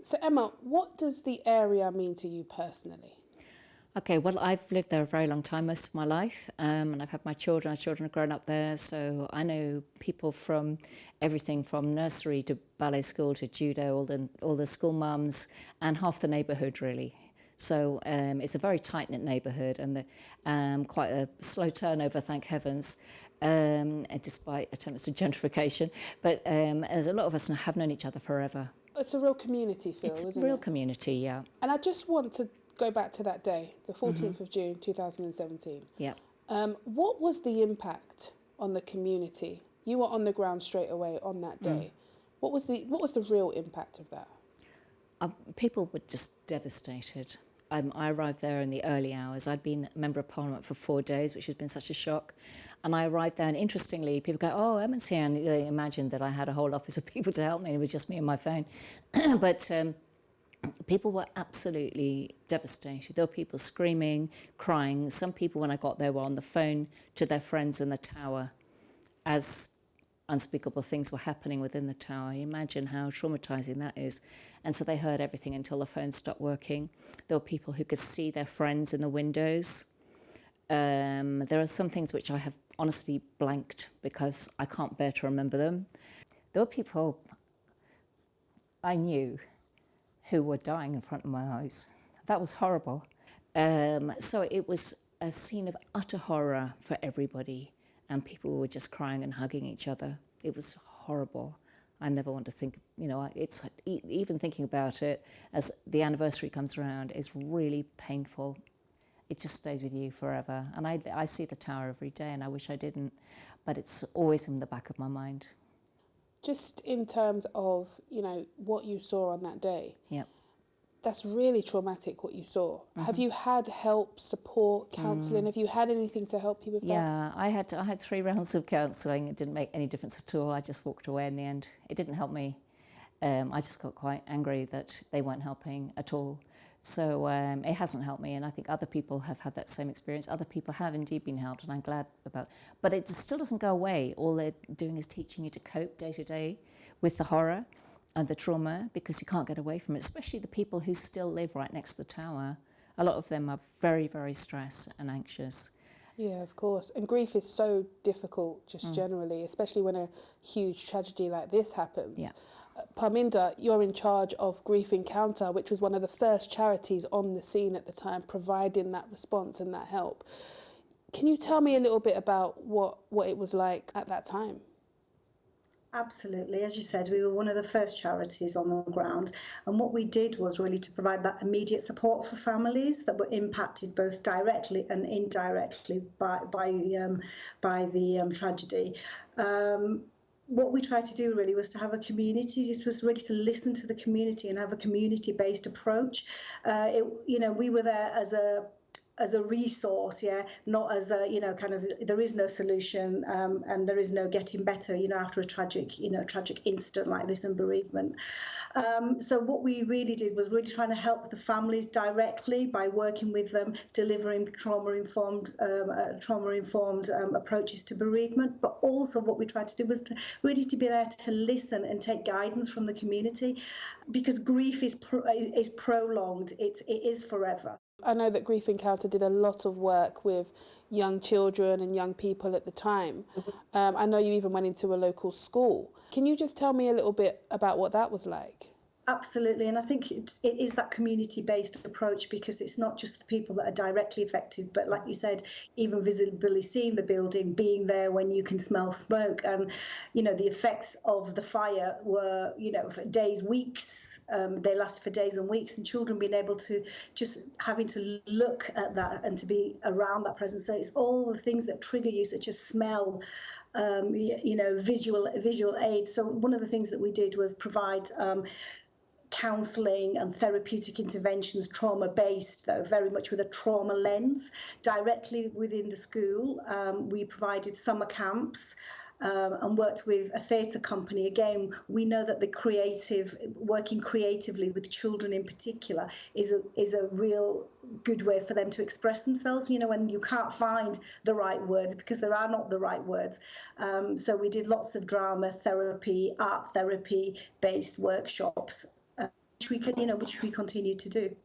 So Emma, what does the area mean to you personally? Okay, well, I've lived there a very long time, most of my life, and I've had my children. Our children have grown up there, so I know people from everything from nursery to ballet school to judo, all the school mums, and half the neighbourhood really. So it's a very tight-knit neighbourhood, and quite a slow turnover, thank heavens, despite attempts at gentrification. But as a lot of us have known each other forever. It's a real community feel, isn't it? It's a real community, yeah. And I just want to go back to that day, the 14th of June 2017. Yeah. What was the impact on the community? You were on the ground straight away on that day. What was the real impact of that? People were just devastated. I arrived there in the early hours. I'd been a Member of Parliament for 4 days, which had been such a shock. And I arrived there, and interestingly, people go, "Oh, Emma's here," and they imagined that I had a whole office of people to help me, and it was just me and my phone. But people were absolutely devastated. There were people screaming, crying. Some people, when I got there, were on the phone to their friends in the tower as unspeakable things were happening within the tower. You imagine how traumatising that is. And so they heard everything until the phone stopped working. There were people who could see their friends in the windows. There are some things which I have honestly blanked because I can't bear to remember them. There were people I knew who were dying in front of my eyes. That was horrible. So it was a scene of utter horror for everybody, and people were just crying and hugging each other. It was horrible. I never want to think, it's even thinking about it as the anniversary comes around is really painful. It just stays with you forever. And I see the tower every day, and I wish I didn't, but it's always in the back of my mind. Just in terms of, what you saw on that day. Yep. That's really traumatic what you saw. Have you had help, support, counselling? Have you had anything to help you with that? Yeah, I had 3 rounds of counselling. It didn't make any difference at all. I just walked away in the end. It didn't help me. I just got quite angry that they weren't helping at all. So it hasn't helped me, and I think other people have had that same experience. Other people have indeed been helped, and I'm glad about it. But it still doesn't go away. All they're doing is teaching you to cope day to day with the horror and the trauma, because you can't get away from it, especially the people who still live right next to the tower. A lot of them are very, very stressed and anxious. Yeah, of course. And grief is so difficult just generally, especially when a huge tragedy like this happens. Yeah. Parminder, you're in charge of Grief Encounter, which was one of the first charities on the scene at the time, providing that response and that help. Can you tell me a little bit about what it was like at that time? Absolutely. As you said, we were one of the first charities on the ground. And what we did was really to provide that immediate support for families that were impacted both directly and indirectly by the tragedy. What we tried to do really was to have a community. It was really to listen to the community and have a community-based approach. We were there as a resource, not as a, there is no solution and there is no getting better, after a tragic incident like this and bereavement. So what we really did was really trying to help the families directly by working with them, delivering trauma-informed approaches to bereavement. But also what we tried to do was to really to be there to listen and take guidance from the community, because grief is prolonged. It is forever. I know that Grief Encounter did a lot of work with young children and young people at the time. I know you even went into a local school. Can you just tell me a little bit about what that was like? Absolutely, and I think it is that community-based approach, because it's not just the people that are directly affected, but like you said, even visibly seeing the building, being there when you can smell smoke, and the effects of the fire were for days, weeks. They last for days and weeks, and children being able to just having to look at that and to be around that presence. So it's all the things that trigger you, such as smell, visual aid. So one of the things that we did was provide counselling and therapeutic interventions, trauma-based, though very much with a trauma lens, directly within the school. We provided summer camps and worked with a theatre company. Again, we know that working creatively with children in particular is a real good way for them to express themselves, when you can't find the right words, because there are not the right words. So we did lots of drama therapy, art therapy based workshops which we continue to do.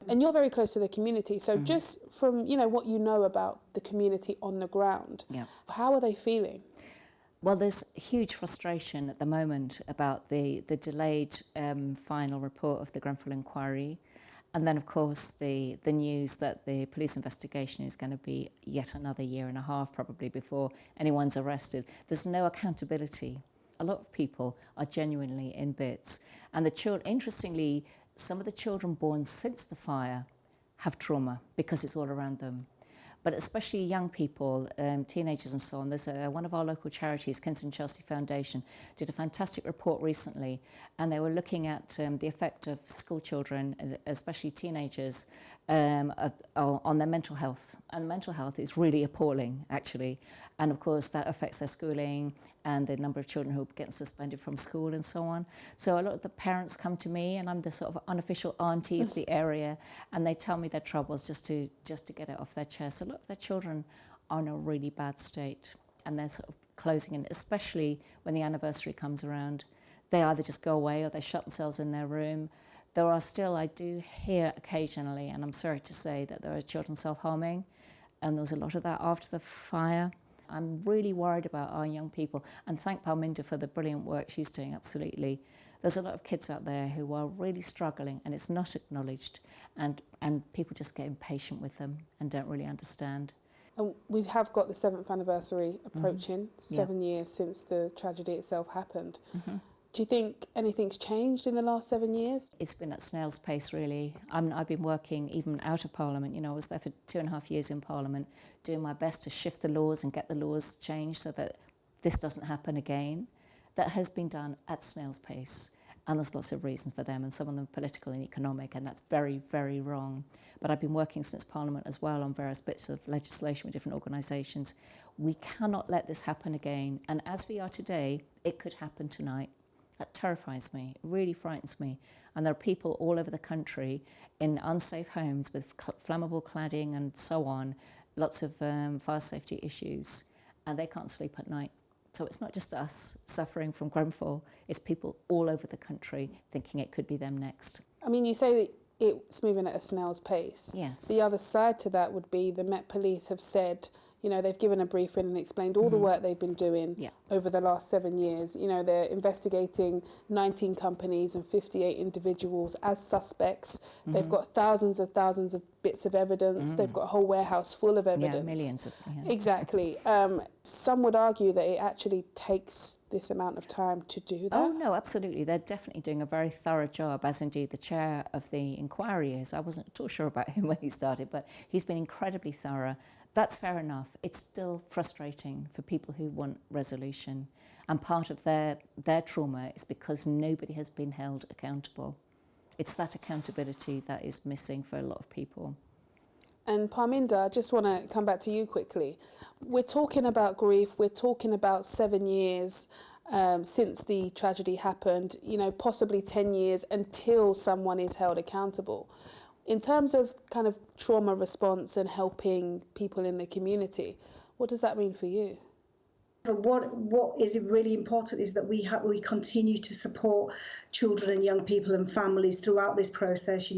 And you're very close to the community, so just from what you know about the community on the ground, how are they feeling? Well, there's huge frustration at the moment about the delayed final report of the Grenfell inquiry. And then, of course, the news that the police investigation is going to be yet another year and a half probably before anyone's arrested. There's no accountability. A lot of people are genuinely in bits. And the children, interestingly, some of the children born since the fire have trauma because it's all around them. But especially young people, teenagers and so on. There's one of our local charities, Kensington Chelsea Foundation, did a fantastic report recently, and they were looking at the effect of school children, especially teenagers, on their mental health. And mental health is really appalling, actually. And of course, that affects their schooling and the number of children who are getting suspended from school and so on. So a lot of the parents come to me, and I'm the sort of unofficial auntie of the area, and they tell me their troubles just to get it off their chest. A lot of their children are in a really bad state, and they're sort of closing in, especially when the anniversary comes around. They either just go away or they shut themselves in their room. There are still, I do hear occasionally, and I'm sorry to say, that there are children self-harming, and there was a lot of that after the fire. I'm really worried about our young people, and thank Parminder for the brilliant work she's doing, absolutely. There's a lot of kids out there who are really struggling, and it's not acknowledged, and people just get impatient with them and don't really understand. And we have got the 7th anniversary approaching, 7 years since the tragedy itself happened. Do you think anything's changed in the last 7 years? It's been at snail's pace, really. I've been working even out of Parliament. I was there for 2.5 years in Parliament, doing my best to shift the laws and get the laws changed so that this doesn't happen again. That has been done at snail's pace. And there's lots of reasons for them, and some of them political and economic, and that's very, very wrong. But I've been working since Parliament as well on various bits of legislation with different organisations. We cannot let this happen again. And as we are today, it could happen tonight. That terrifies me, it really frightens me. And there are people all over the country in unsafe homes with flammable cladding and so on, lots of fire safety issues, and they can't sleep at night. So it's not just us suffering from Grenfell, it's people all over the country thinking it could be them next. I mean, you say that it's moving at a snail's pace. Yes. The other side to that would be the Met Police have said, they've given a briefing and explained all the work they've been doing over the last 7 years. They're investigating 19 companies and 58 individuals as suspects. They've got thousands of bits of evidence. They've got a whole warehouse full of evidence. Yeah, millions of. Yeah. Exactly. Some would argue that it actually takes this amount of time to do that. Oh, no, absolutely. They're definitely doing a very thorough job, as indeed the chair of the inquiry is. I wasn't at all sure about him when he started, but he's been incredibly thorough. That's fair enough. It's still frustrating for people who want resolution. And part of their trauma is because nobody has been held accountable. It's that accountability that is missing for a lot of people. And Parminder, I just want to come back to you quickly. We're talking about grief. We're talking about 7 years since the tragedy happened, possibly 10 years until someone is held accountable. In terms of kind of trauma response and helping people in the community, what does that mean for you? But what is really important is that we continue to support children and young people and families throughout this process,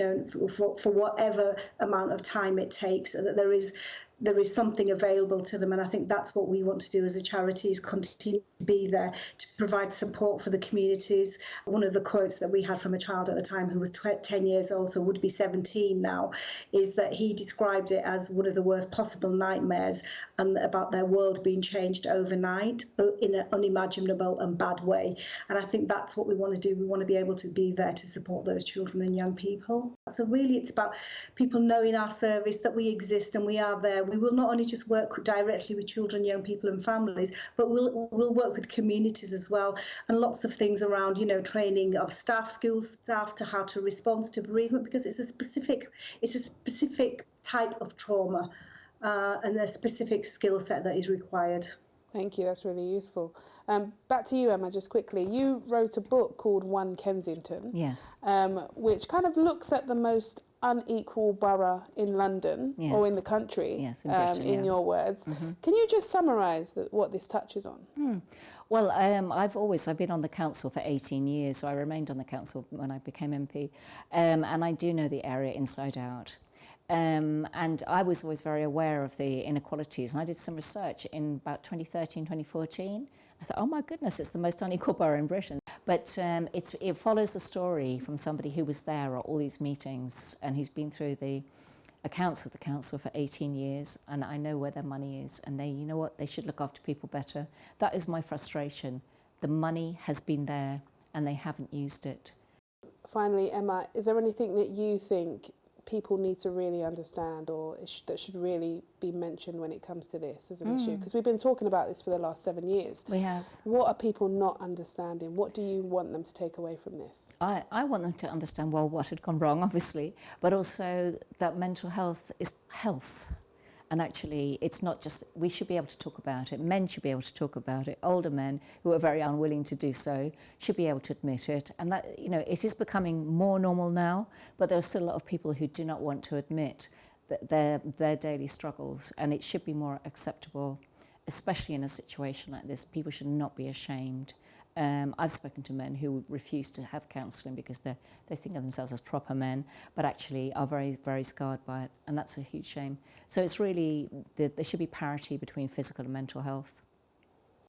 for whatever amount of time it takes, so that there is something available to them. And I think that's what we want to do as a charity, is continue to be there to provide support for the communities. One of the quotes that we had from a child at the time who was 10 years old, so would be 17 now, is that he described it as one of the worst possible nightmares, and about their world being changed overnight in an unimaginable and bad way. And I think that's what we want to do. We want to be able to be there to support those children and young people. So really it's about people knowing our service, that we exist and we are there. We will not only just work directly with children, young people and families, but we'll work with communities as well, and lots of things around, training of staff, school staff, to how to respond to bereavement, because it's a specific type of trauma and a specific skill set that is required. Thank you, that's really useful. Back to you, Emma, just quickly. You wrote a book called One Kensington. Yes. Which kind of looks at the most unequal borough in London, or in the country, in Britain, in your words. Can you just summarise what this touches on? Well, I've been on the council for 18 years, so I remained on the council when I became MP, and I do know the area inside out. And I was always very aware of the inequalities, and I did some research in about 2013, 2014. I thought, oh my goodness, it's the most unequal borough in Britain. But it follows the story from somebody who was there at all these meetings, and who's been through the accounts of the council for 18 years, and I know where their money is, and they, you know what, they should look after people better. That is my frustration. The money has been there, and they haven't used it. Finally, Emma, is there anything that you think people need to really understand, or that should really be mentioned when it comes to this as an issue? Because we've been talking about this for the last 7 years. We have. What are people not understanding? What do you want them to take away from this? I want them to understand, well, what had gone wrong, obviously, but also that mental health is health. And actually, it's not just, we should be able to talk about it. Men should be able to talk about it. Older men who are very unwilling to do so should be able to admit it. And that, you know, it is becoming more normal now, but there are still a lot of people who do not want to admit that their daily struggles, and it should be more acceptable, especially in a situation like this. People should not be ashamed. I've spoken to men who refuse to have counselling because they think of themselves as proper men, but actually are very, very scarred by it, and that's a huge shame. So it's really, there should be parity between physical and mental health.